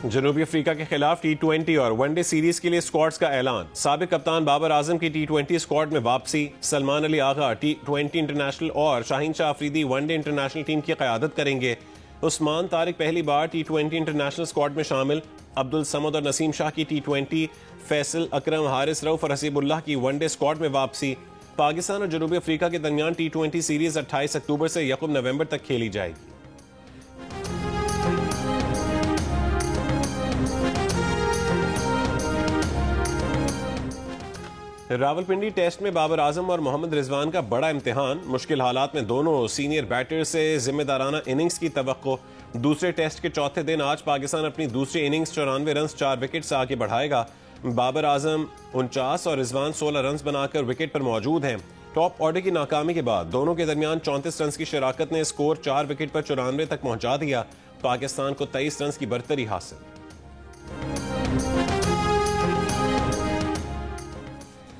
जनूबी अफ्रीका के खिलाफ T20 और वनडे सीरीज के लिए स्क्वाड्स का ऐलान। साबिक कप्तान बाबर आजम की T20 स्क्वाड में वापसी। सलमान अली आगा T20 इंटरनेशनल और Shaheen Shah Afridi one day international team की क़यादत करेंगे। उस्मान तारिक पहली बार T20 इंटरनेशनल स्क्वाड में शामिल। अब्दुल समद और नसीम शाह की T20, फैसल, अकरम, हारिस रऊफ और हसीबुल्लाह की वनडे स्क्वाड में वापसी। पाकिस्तान और जनूबी अफ्रीका के दरमियान T20 सीरीज 28 अक्टूबर से 1 नवंबर तक खेली जाएगी। रावलपिंडी टेस्ट में बाबर आजम और मोहम्मद रिजवान का बड़ा इम्तिहान। मुश्किल हालात में दोनों सीनियर बैटर से जिम्मेदाराना इनिंग्स की तवक्को। दूसरे टेस्ट के चौथे दिन आज पाकिस्तान अपनी दूसरी इनिंग्स 94 रन 4 विकेट से आगे बढ़ाएगा। बाबर आजम 49 और रिजवान 16 रन बनाकर विकेट पर मौजूद हैं। टॉप ऑर्डर की नाकामी के बाद दोनों के दरमियान 34 रन की शराकत ने स्कोर 4 विकेट पर 94 तक पहुंचा दिया। पाकिस्तान को 23 रन की बरतरी हासिल।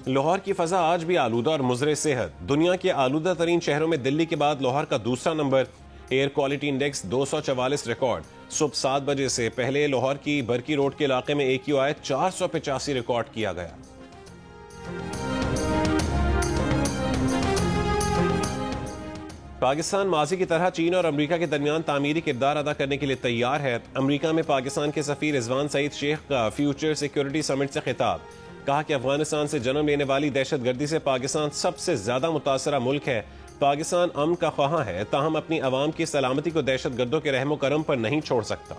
लाहौर की फजा आज भी आलूदा और मुजरे सेहत। दुनिया के आलूदा तरीन शहरों में दिल्ली के बाद लाहौर का दूसरा number. Air quality index 244 record. सुबह 7 बजे से पहले लाहौर की बरकी रोड के इलाके में AQI 485 रिकॉर्ड किया गया। पाकिस्तान माजी की तरह चीन और अमेरिका के दरमियान तामीरी किरदार अदा करने के लिए तैयार है। अमेरिका में पाकिस्तान के सफीर रिजवान सईद शेख का फ्यूचर सिक्योरिटी समिट से खिताब। कहा कि अफगानिस्तान से जन्म लेने वाली दहशतगर्दी से पाकिस्तान सबसे ज्यादा मुतासरा मुल्क है। पाकिस्तान अमन का ख्वाह है, ताहम अपनी अवाम की सलामती को दहशतगर्दों के रहमो करम पर नहीं छोड़ सकता।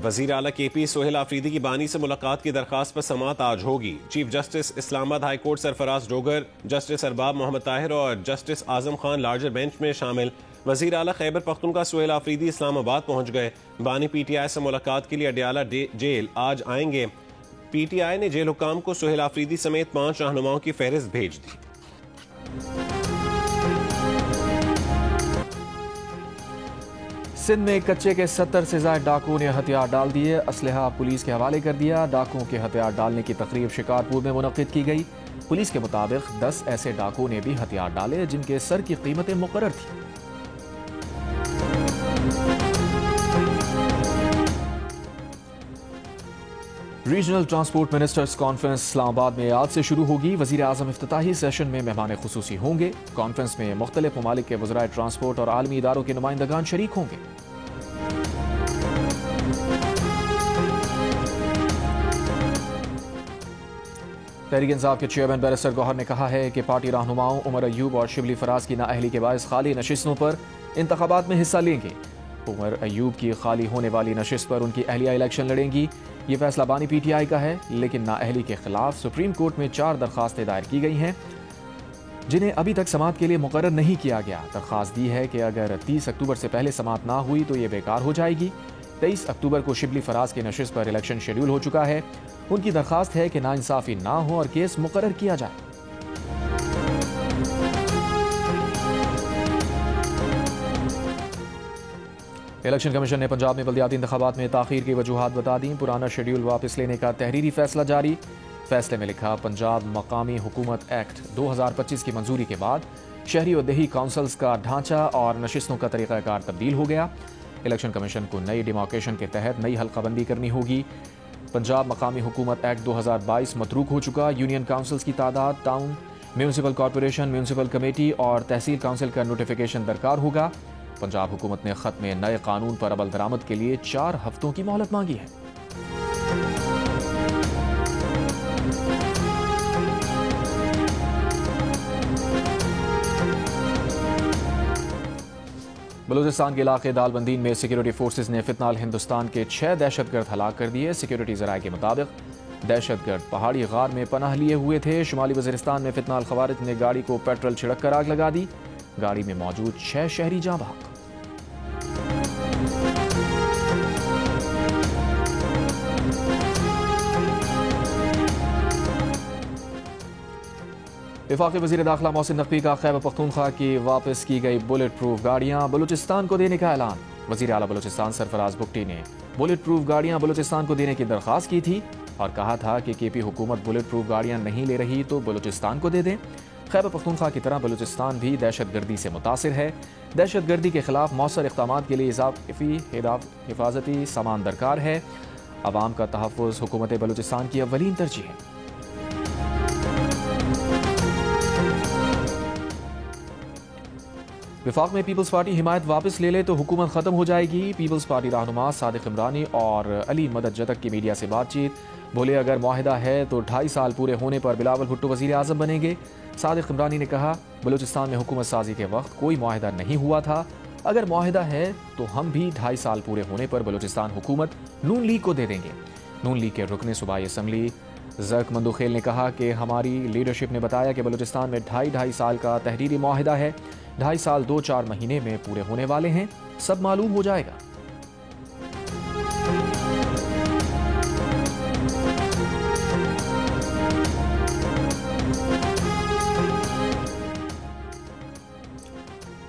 वजीर आला KP सोहेल आफरीदी की बानी से मुलाकात की दरखास्त पर समाअत आज होगी। Chief justice Islamabad high court Sarfaraz Dogar, justice Arbab Mohammad Tahir और justice Azam Khan larger bench में शामिल। वजीर आला खैबर पख्तूनख्वा सोहेल आफरीदी इस्लामाबाद पहुंच गए। बानी PTI से मुलाकात के लिए अडियाला जेल आज आएंगे। PTI ने जेल हुकाम को सोहेल आफरीदी समेत 5 रहनुमाओं की फहरिस्त भेज दी। सिंध में कच्चे के 70 से ज्यादा डाकुओं ने हथियार डाल दिए। असलहा पुलिस के हवाले कर दिया। डाकुओं के हथियार डालने की तकरीब शिकारपुर में मुनक्किद की गई। पुलिस के मुताबिक 10 ऐसे डाकुओं ने भी हथियार डाले जिनके सर की कीमतें मुकर्रर थी। Regional transport ministers conference Islamabad में आज से शुरू होगी। वजीर आजम इफ्तिताही सेशन में मेहमान खुसूसी होंगे। कॉन्फ्रेंस में मुख्तलिफ ममालिक के वज़राए ट्रांसपोर्ट और आलमी इदारों के नुमाइंदगान शरीक होंगे। तहरीक इंसाफ के चेयरमैन बैरिस्टर गौहर ने कहा है कि पार्टी रहनुमाओं उमर अयूब और शिबली फराज की नाअहली के बायस खाली नशिस्तों पर इंतखाबात में हिस्सा लेंगे। उमर अयूब की खाली होने वाली नशिस्त पर उनकी अहलिया इलेक्शन लड़ेंगी। ये फैसला बानी PTI का है, लेकिन नाअहली के खिलाफ सुप्रीम कोर्ट में 4 दरखास्तें दायर की गई हैं जिन्हें अभी तक समाअत के लिए मुकर्रर नहीं किया गया। दरखास्त दी है कि अगर 30 अक्टूबर से पहले समाअत ना हुई तो ये बेकार हो जाएगी। 23 अक्टूबर को शिबली फराज के नशिस्त पर इलेक्शन शेड्यूल हो चुका है। उनकी दरखास्त है कि नाइंसाफी ना हो और केस मुकर्रर किया जाए। इलेक्शन कमीशन ने पंजाब में बल्दियाती इंतखाबात में ताखीर की वजूहात बता दी। पुराना शेड्यूल वापस लेने का तहरीरी फैसला जारी। फैसले में लिखा, पंजाब मकामी हुकूमत एक्ट 2025 की मंजूरी के बाद शहरी और देही काउंसिल्स का ढांचा और नशिस्तों का तरीक़ाकार तब्दील हो गया। इलेक्शन कमीशन को नई डिमार्केशन के तहत नई हल्काबंदी करनी होगी। पंजाब मकामी हुकूमत एक्ट 2022 मतरूक हो चुका। यूनियन काउंसिल्स की तादाद, town, municipal corporation, municipal committee और तहसील काउंसिल का नोटिफिकेशन दरकार होगा। पंजाब हुकूमत ने खत में नए कानून पर अमल दरामद के लिए 4 हफ्तों की मोहलत मांगी है। बलूचिस्तान के इलाके दालबंदीन में सिक्योरिटी फोर्सेज ने फितनाल हिंदुस्तान के 6 दहशतगर्द हलाक कर दिए। सिक्योरिटी जराये के मुताबिक दहशतगर्द पहाड़ी गार में पनाह लिए हुए थे। शुमाली वजीरिस्तान में फितनाल खवारिज ने गाड़ी को पेट्रोल छिड़क कर आग लगा दी। गाड़ी में मौजूद 6 शहरी जाँ बहक। वफाकी वज़ीर दाखिला मोहसिन नकवी का खैबर पख्तूनख्वा की वापस की गई बुलेट प्रूफ गाड़ियाँ बलूचिस्तान को देने का ऐलान। वज़ीर आला बलूचिस्तान सरफराज बुगटी ने बुलेट प्रूफ गाड़ियाँ बलूचिस्तान को देने की दरख्वास्त की थी और कहा था कि KP हुकूमत बुलेट प्रूफ गाड़ियाँ नहीं ले रही तो बलूचिस्तान को दे दें। खैबर पख्तूनख्वा की तरह बलूचिस्तान भी दहशतगर्दी से मुतासिर है। दहशतगर्दी के खिलाफ मौसर इक़दामात के लिए इज़ाफ़ी हिफाजती सामान दरकार है। अवाम का तहफ़्फ़ुज़ हुकूमत बलूचिस्तान की अव्वलीन तरजीह है। विफाक में पीपल्स पार्टी हिमायत वापस ले ले तो हुकूमत ख़त्म हो जाएगी। पीपल्स पार्टी रहनुमा सादिक इमरानी और अली मदद जतक की मीडिया से बातचीत। बोले, अगर मुआहिदा है तो 2.5 साल पूरे होने पर बिलावल भुट्टो वज़ीर आज़म बनेंगे। सादिक इमरानी ने कहा, बलूचिस्तान में हुकूमत साजी के वक्त कोई मुआहिदा नहीं हुआ था। अगर मुआहिदा है तो हम भी 2.5 साल पूरे होने पर बलूचिस्तान हुकूमत नून लीग को दे देंगे। नून लीग के रुकने सूबाई असम्बली ज़र्क मंदुखेल ने कहा कि हमारी लीडरशिप ने बताया कि बलूचिस्तान में 2.5 साल का तहरीरी मुआहिदा है। 2.5 साल 2-4 महीने में पूरे होने वाले हैं, सब मालूम हो जाएगा।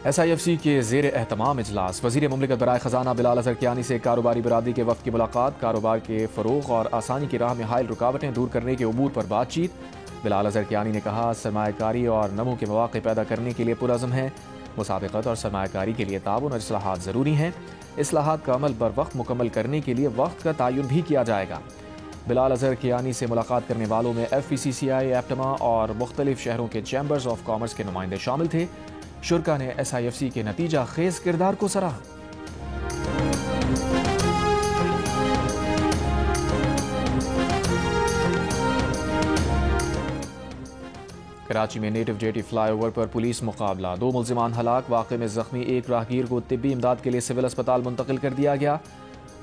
SIFC के ज़ेर एहतमाम इजलास वज़ीर मुमलिकत बराए ख़जाना बिलाल अज़हर कियानी से कारोबारी बरादरी के वफ़द की मुलाकात। कारोबार के फ़रोग़ और आसानी की राह में हायल रुकावटें दूर करने के उमूर पर बातचीत। बिलाल अज़हर कियानी ने कहा, सरमायाकारी और नमो के मौक़े पैदा करने के लिए पुरअज़्म है। मुसाबिक़त और सरमायाकारी के लिए ताउन और इस्लाहात ज़रूरी हैं। इस्लाहात का अमल बर वक्त मुकम्मल करने के लिए वक्त का तयन भी किया जाएगा। बिलाल अज़हर कियानी से मुलाकात करने वालों में FPCCI, एप्टमा और मुख्तलिफ शहरों के चैम्बर्स ऑफ कॉमर्स के नुमाइंदे शामिल थे। शुरा ने SIFC के नतीजा खेज किरदार को सराहा। कराची में नेटिव जेटी फ्लाईओवर पर पुलिस मुकाबला। 2 मुल्जिमान हलाक। वाक़े में जख्मी एक राहगीर को तिब्बी इमदाद के लिए सिविल अस्पताल मुंतकिल कर दिया गया।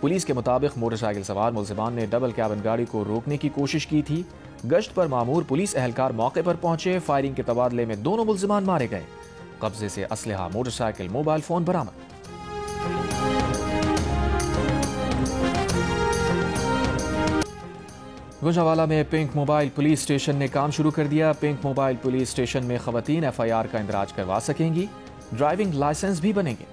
पुलिस के मुताबिक मोटरसाइकिल सवार मुल्जिमान ने डबल कैबिन गाड़ी को रोकने की कोशिश की थी। गश्त पर मामूर पुलिस एहलकार मौके पर पहुंचे। फायरिंग के तबादले में दोनों मुल्जिमान मारे गए। कब्जे से असलहा, मोटरसाइकिल, मोबाइल फोन बरामद। गुजरावाला में पिंक मोबाइल पुलिस स्टेशन ने काम शुरू कर दिया। पिंक मोबाइल पुलिस स्टेशन में खवातीन FIR का इंदराज करवा सकेंगी। ड्राइविंग लाइसेंस भी बनेंगे।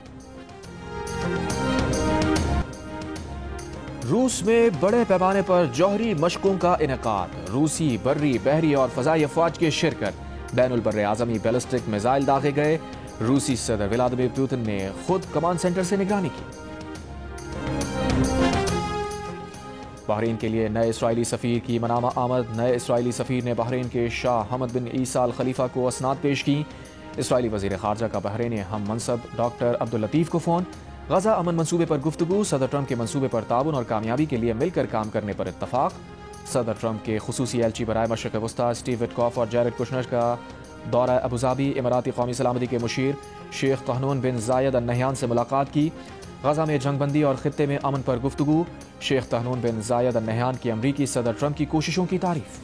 रूस में बड़े पैमाने पर जौहरी मशकों का इनेकाद। रूसी बर्री, बहरी और फजाई अफवाज की शिरकत। बैनुल बर्रे आज़मी बैलिस्टिक मिसाइल दागे गए। रूसी सदर व्लादिमीर पुतिन ने खुद कमांड सेंटर से निगरानी की। बहरीन के लिए नए इसराइली सफ़ीर की मनामा आमद। नए इसराइली सफ़ीर ने बहरीन के शाह हमद बिन ईसा अल खलीफा को असनाद पेश की। इसराइली वज़ीर ख़ारजा का बहरीन हम मनसब डॉक्टर अब्दुल लतीफ़ को फ़ोन। गज़ा अमन मंसूबे पर गुफ्तगू। सदर ट्रंप के मंसूबे पर ताउन और कामयाबी के लिए मिलकर काम करने पर इत्तफाक। सदर ट्रंप के खुसूसी एलची बराए मशरिक़ वस्ता स्टीव विटकॉफ और जैरेड कुशनर का दौरा अबूज़ाबी। इमाराती कौमी सलामती के मुशीर शेख तहनून बिन जायद अल नहयान से मुलाकात की। गज़ा में जंगबंदी और खित्ते में अमन पर गुफ्तगू। शेख तहनून बिन जायद अल नहयान की अमरीकी सदर ट्रंप की कोशिशों की तारीफ।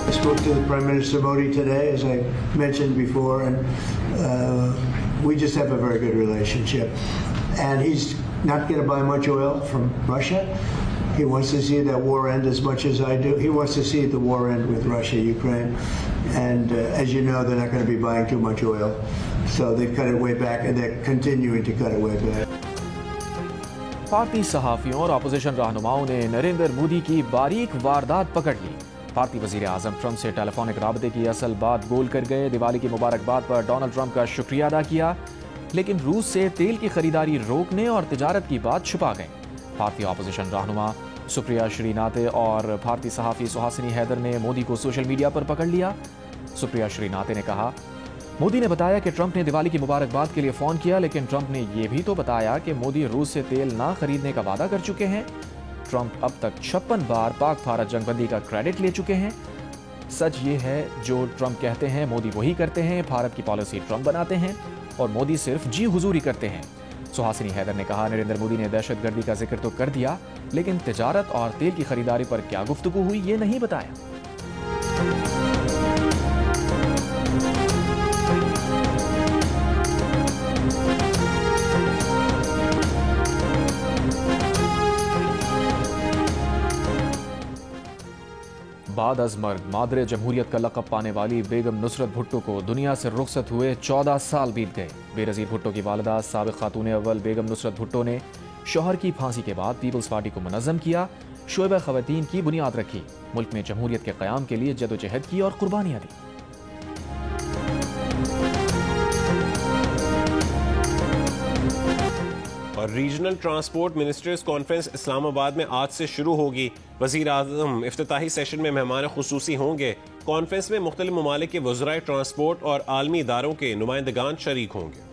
I spoke to the Prime Minister Modi today, as I mentioned before, and we just have a very good relationship. And he's not going to buy much oil from Russia. He wants to see that war end as much as I do. He wants to see the war end with Russia, Ukraine. And as you know, they're not going to be buying too much oil. So they've cut it way back, and they're continuing to cut it way back. भारतीय सहाफ़ियों और opposition रहनुमाओं ने नरेंद्र मोदी की बारीक वारदात पकड़ ली। भारतीय वज़ीर आज़म Trump से टेलीफोनिक राबते की असल बात गोल कर गए। दिवाली की मुबारकबाद पर डोनाल्ड ट्रंप का शुक्रिया अदा किया, लेकिन रूस से तेल की खरीदारी रोकने और तिजारत की बात छुपा गए। भारतीय अपोजिशन रहनुमा सुप्रिया श्रीनाथे और भारतीय सहाफ़ी सुहासिनी हैदर ने मोदी को सोशल मीडिया पर पकड़ लिया। सुप्रिया श्रीनाथे ने कहा, मोदी ने बताया कि ट्रंप ने दिवाली की मुबारकबाद के लिए फ़ोन किया, लेकिन ट्रंप ने यह भी तो बताया कि मोदी रूस से तेल ना खरीदने का वादा कर चुके हैं। ट्रंप अब तक 56 बार पाक भारत जंगबंदी का क्रेडिट ले चुके हैं। सच ये है जो ट्रंप कहते हैं मोदी वही करते हैं। भारत की पॉलिसी ट्रंप बनाते हैं और मोदी सिर्फ जी हुजूरी करते हैं। सुहासिनी हैदर ने कहा, नरेंद्र मोदी ने दहशतगर्दी का जिक्र तो कर दिया, लेकिन तिजारत और तेल की खरीदारी पर क्या गुफ्तगू हुई ये नहीं बताया। बाद अज मर्द मादरे जमहूरियत का लक़ब पाने वाली बेगम नुसरत भुट्टो को दुनिया से रुखसत हुए 14 साल बीत गए। बेनज़ीर भुट्टो की वालिदा साबिक़ खातून अव्वल बेगम नुसरत भुट्टो ने शौहर की फांसी के बाद पीपल्स पार्टी को मुनज़्ज़म किया, शोबा ख़वातीन की बुनियाद रखी, मुल्क में जमहूरियत के क़याम के लिए जदोजहद की और कुर्बानियाँ दी। और regional transport ministers conference Islamabad में आज से शुरू होगी। वज़ीर आज़म इफ्तिताही सेशन में मेहमान खुसूसी होंगे। कॉन्फ्रेंस में मुख्तलिफ ममालिक के वज़राए ट्रांसपोर्ट और आलमी इदारों के नुमाइंदगान शरीक होंगे।